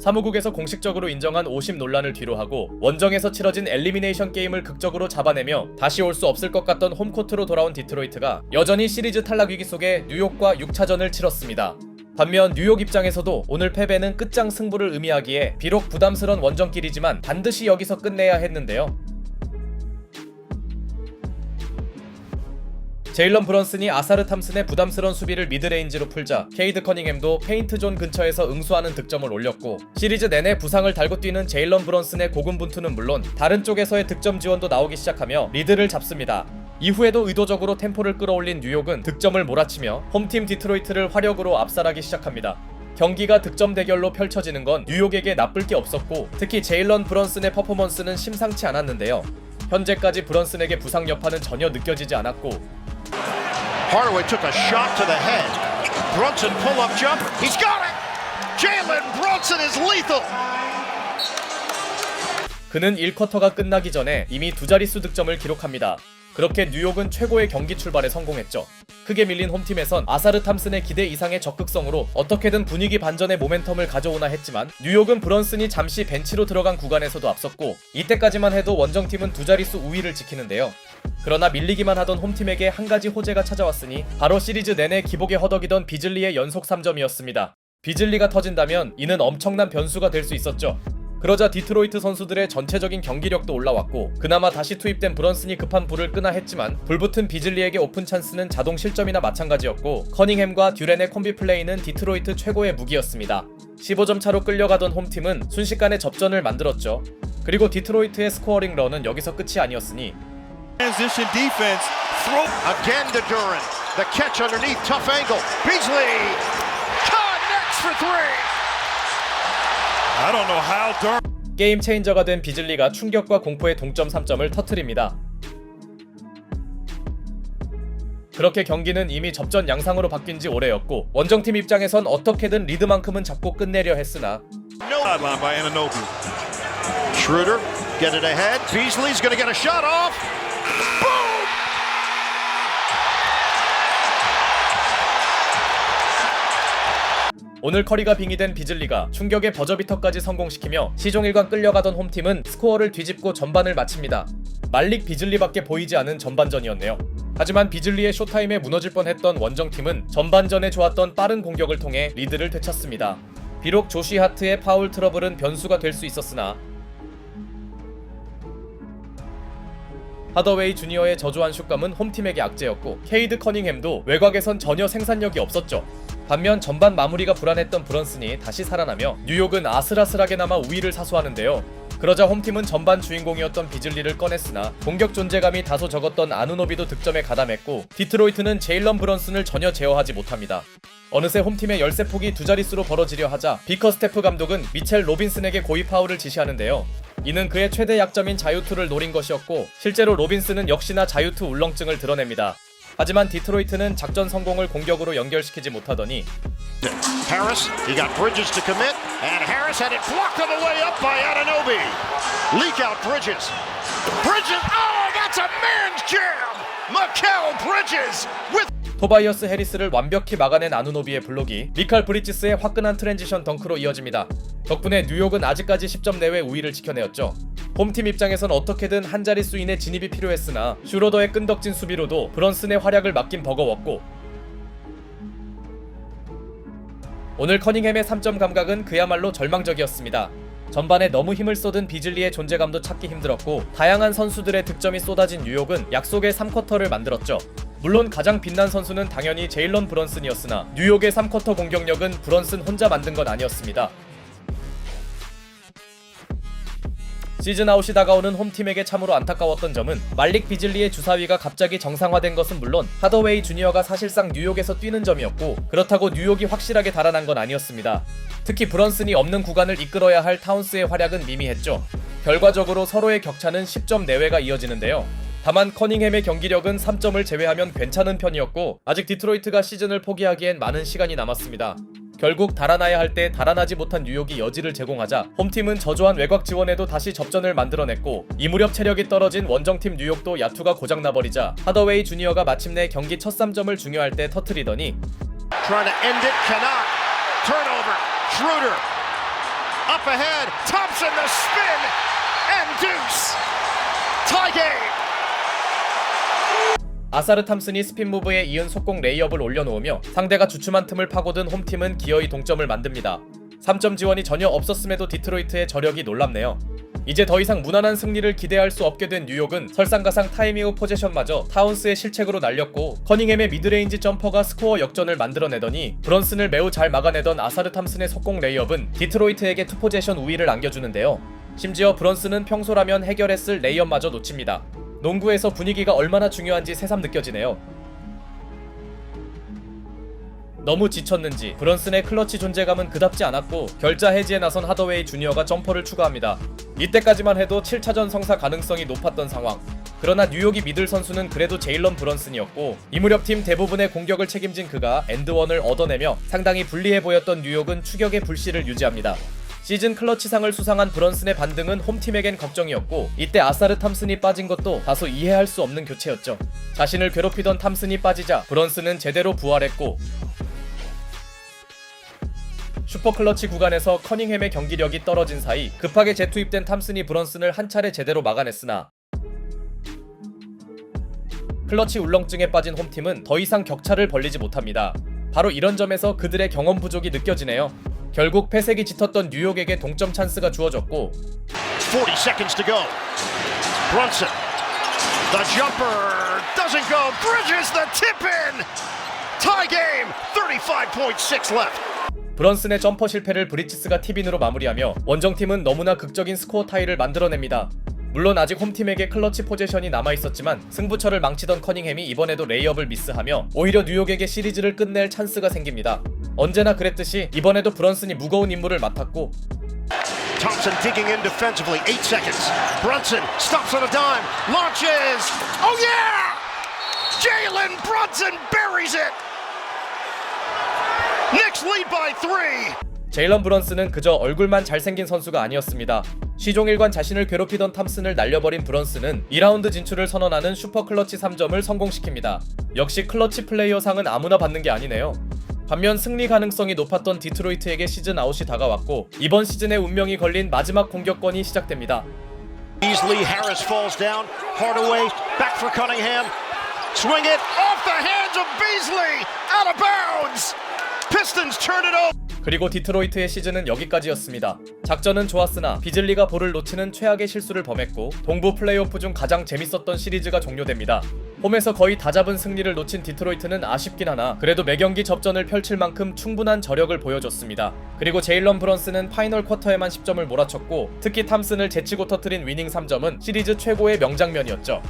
사무국에서 공식적으로 인정한 오심 논란을 뒤로하고 원정에서 치러진 엘리미네이션 게임을 극적으로 잡아내며 다시 올 수 없을 것 같던 홈코트로 돌아온 디트로이트가 여전히 시리즈 탈락 위기 속에 뉴욕과 6차전을 치렀습니다. 반면 뉴욕 입장에서도 오늘 패배는 끝장 승부를 의미하기에 비록 부담스런 원정길이지만 반드시 여기서 끝내야 했는데요. 제일런 브런슨이 아사르 탐슨의 부담스러운 수비를 미드레인지로 풀자 케이드 커닝햄도 페인트존 근처에서 응수하는 득점을 올렸고 시리즈 내내 부상을 달고 뛰는 제일런 브런슨의 고군분투는 물론 다른 쪽에서의 득점 지원도 나오기 시작하며 리드를 잡습니다. 이후에도 의도적으로 템포를 끌어올린 뉴욕은 득점을 몰아치며 홈팀 디트로이트를 화력으로 압살하기 시작합니다. 경기가 득점 대결로 펼쳐지는 건 뉴욕에게 나쁠 게 없었고 특히 제일런 브런슨의 퍼포먼스는 심상치 않았는데요. 현재까지 브런슨에게 부상 여파는 전혀 느껴지지 않았고 Hardaway took a shot to the head. Brunson pull-up jump. He's got it! Jalen Brunson is lethal! 그는 1쿼터가 끝나기 전에 이미 두 자릿수 득점을 기록합니다. 그렇게 뉴욕은 최고의 경기 출발에 성공했죠. 크게 밀린 홈팀에선 아사르 탐슨의 기대 이상의 적극성으로 어떻게든 분위기 반전의 모멘텀을 가져오나 했지만 뉴욕은 브런슨이 잠시 벤치로 들어간 구간에서도 앞섰고 이때까지만 해도 원정팀은 두 자릿수 우위를 지키는데요. 그러나 밀리기만 하던 홈팀에게 한 가지 호재가 찾아왔으니 바로 시리즈 내내 기복에 허덕이던 비즐리의 연속 3점이었습니다. 비즐리가 터진다면 이는 엄청난 변수가 될 수 있었죠. 그러자 디트로이트 선수들의 전체적인 경기력도 올라왔고 그나마 다시 투입된 브런슨이 급한 불을 끄나 했지만 불붙은 비즐리에게 오픈 찬스는 자동 실점이나 마찬가지였고 커닝햄과 듀렌의 콤비 플레이는 디트로이트 최고의 무기였습니다. 15점 차로 끌려가던 홈팀은 순식간에 접전을 만들었죠. 그리고 디트로이트의 스코어링 런은 여기서 끝이 아니었으니 Transition defense. Throw again to Duran. The catch underneath, tough angle. Beasley connects for three. I don't know how Duran. 게임 체인저가 된 비즐리가 충격과 공포의 동점 3점을 터뜨립니다. 그렇게 경기는 이미 접전 양상으로 바뀐 지 오래였고 원정팀 입장에선 어떻게든 리드만큼은 잡고 끝내려 했으나 Sideline by Anunoby. Schroeder get it ahead. Beasley's going to get a shot off. Boom! 오늘 커리가 빙의된 비즐리가 충격의 버저비터까지 성공시키며 시종일관 끌려가던 홈팀은 스코어를 뒤집고 전반을 마칩니다. 말릭 비즐리밖에 보이지 않은 전반전이었네요. 하지만 비즐리의 쇼타임에 무너질 뻔했던 원정팀은 전반전에 좋았던 빠른 공격을 통해 리드를 되찾습니다. 비록 조시 하트의 파울 트러블은 변수가 될 수 있었으나 하더웨이 주니어의 저조한 슛감은 홈팀에게 악재였고 케이드 커닝햄도 외곽에선 전혀 생산력이 없었죠. 반면 전반 마무리가 불안했던 브런슨이 다시 살아나며 뉴욕은 아슬아슬하게나마 우위를 사수하는데요. 그러자 홈팀은 전반 주인공이었던 비즐리를 꺼냈으나 공격 존재감이 다소 적었던 아누노비도 득점에 가담했고 디트로이트는 제일런 브런슨을 전혀 제어하지 못합니다. 어느새 홈팀의 열세폭이 두 자릿수로 벌어지려 하자 비커스테프 감독은 미첼 로빈슨에게 고의 파울을 지시하는데요. 이는 그의 최대 약점인 자유투를 노린 것이었고 실제로 로빈슨은 역시나 자유투 울렁증을 드러냅니다. 하지만 디트로이트는 작전 성공을 공격으로 연결시키지 못하더니 Harris, he got Bridges to commit, and Harris had it blocked on the way up by Anunoby. Leak out Bridges. Bridges, oh, that's a man's jam! Mikal Bridges with 토바이어스 해리스를 완벽히 막아낸 아누노비의 블록이 미칼 브리지스의 화끈한 트랜지션 덩크로 이어집니다. 덕분에 뉴욕은 아직까지 10점 내외 우위를 지켜내었죠. 홈팀 입장에선 어떻게든 한 자릿수 이내 진입이 필요했으나 슈로더의 끈덕진 수비로도 브런슨의 활약을 막긴 버거웠고 오늘 커닝햄의 3점 감각은 그야말로 절망적이었습니다. 전반에 너무 힘을 쏟은 비즐리의 존재감도 찾기 힘들었고 다양한 선수들의 득점이 쏟아진 뉴욕은 약속의 3쿼터를 만들었죠. 물론 가장 빛난 선수는 당연히 제일런 브런슨이었으나 뉴욕의 3쿼터 공격력은 브런슨 혼자 만든 건 아니었습니다. 시즌 아웃이 다가오는 홈팀에게 참으로 안타까웠던 점은 말릭 비즐리의 주사위가 갑자기 정상화된 것은 물론 하더웨이 주니어가 사실상 뉴욕에서 뛰는 점이었고 그렇다고 뉴욕이 확실하게 달아난 건 아니었습니다. 특히 브런슨이 없는 구간을 이끌어야 할 타운스의 활약은 미미했죠. 결과적으로 서로의 격차는 10점 내외가 이어지는데요. 다만 커닝햄의 경기력은 3점을 제외하면 괜찮은 편이었고 아직 디트로이트가 시즌을 포기하기엔 많은 시간이 남았습니다. 결국 달아나야 할 때 달아나지 못한 뉴욕이 여지를 제공하자 홈팀은 저조한 외곽 지원에도 다시 접전을 만들어냈고 이 무렵 체력이 떨어진 원정팀 뉴욕도 야투가 고장나버리자 하더웨이 주니어가 마침내 경기 첫 3점을 중요할 때 터뜨리더니 trying to end it, cannot. Turnover. Schroeder. Up ahead, Thompson the spin and deuce. Tie game. 아사르 탐슨이 스핀 무브에 이은 속공 레이업을 올려놓으며 상대가 주춤한 틈을 파고든 홈팀은 기어이 동점을 만듭니다. 3점 지원이 전혀 없었음에도 디트로이트의 저력이 놀랍네요. 이제 더 이상 무난한 승리를 기대할 수 없게 된 뉴욕은 설상가상 타이밍 후 포제션마저 타운스의 실책으로 날렸고 커닝햄의 미드레인지 점퍼가 스코어 역전을 만들어내더니 브런슨을 매우 잘 막아내던 아사르 탐슨의 속공 레이업은 디트로이트에게 투포제션 우위를 안겨주는데요. 심지어 브런슨은 평소라면 해결했을 레이업마저 놓칩니다. 농구에서 분위기가 얼마나 중요한지 새삼 느껴지네요. 너무 지쳤는지 브런슨의 클러치 존재감은 그답지 않았고 결자 해지에 나선 하더웨이 주니어가 점퍼를 추가합니다. 이때까지만 해도 7차전 성사 가능성이 높았던 상황. 그러나 뉴욕이 믿을 선수는 그래도 제일런 브런슨이었고 이 무렵 팀 대부분의 공격을 책임진 그가 엔드원을 얻어내며 상당히 불리해 보였던 뉴욕은 추격의 불씨를 유지합니다. 시즌 클러치상을 수상한 브런슨의 반등은 홈팀에겐 걱정이었고 이때 아사르 탐슨이 빠진 것도 다소 이해할 수 없는 교체였죠. 자신을 괴롭히던 탐슨이 빠지자 브런슨은 제대로 부활했고 슈퍼클러치 구간에서 커닝햄의 경기력이 떨어진 사이 급하게 재투입된 탐슨이 브런슨을 한 차례 제대로 막아냈으나 클러치 울렁증에 빠진 홈팀은 더 이상 격차를 벌리지 못합니다. 바로 이런 점에서 그들의 경험 부족이 느껴지네요. 결국 패색이 짙었던 뉴욕에게 동점 찬스가 주어졌고 40 seconds to go. Brunson. The jumper doesn't go. Bridges the tip in. Tie game. 35.6 left. 브런슨의 점퍼 실패를 브리치스가 팁인으로 마무리하며 원정팀은 너무나 극적인 스코어 타이를 만들어냅니다. 물론 아직 홈팀에게 클러치 포지션이 남아있었지만 승부처를 망치던 커닝햄이 이번에도 레이업을 미스하며 오히려 뉴욕에게 시리즈를 끝낼 찬스가 생깁니다. 언제나 그랬듯이 이번에도 브런슨이 무거운 임무를 맡았고 Thompson digging in defensively. 8 seconds. Brunson stops on a dime. Launches. Oh yeah! Jalen Brunson buries it. Knicks lead by 3. 제일런 브런슨은 그저 얼굴만 잘생긴 선수가 아니었습니다. 시종일관 자신을 괴롭히던 탐슨을 날려버린 브런슨은 2라운드 진출을 선언하는 슈퍼클러치 3점을 성공시킵니다. 역시 클러치 플레이어상은 아무나 받는 게 아니네요. 반면 승리 가능성이 높았던 디트로이트에게 시즌 아웃이 다가왔고 이번 시즌의 운명이 걸린 마지막 공격권이 시작됩니다. Beasley Harris falls down. Hardaway back for Cunningham. Swing it off the hands of Beasley. Out of bounds. Pistons turn it over. 그리고 디트로이트의 시즌은 여기까지였습니다. 작전은 좋았으나 비즐리가 볼을 놓치는 최악의 실수를 범했고 동부 플레이오프 중 가장 재밌었던 시리즈가 종료됩니다. 홈에서 거의 다 잡은 승리를 놓친 디트로이트는 아쉽긴 하나 그래도 매경기 접전을 펼칠 만큼 충분한 저력을 보여줬습니다. 그리고 제일런 브런슨은 파이널 쿼터에만 10점을 몰아쳤고 특히 탐슨을 제치고 터뜨린 위닝 3점은 시리즈 최고의 명장면이었죠.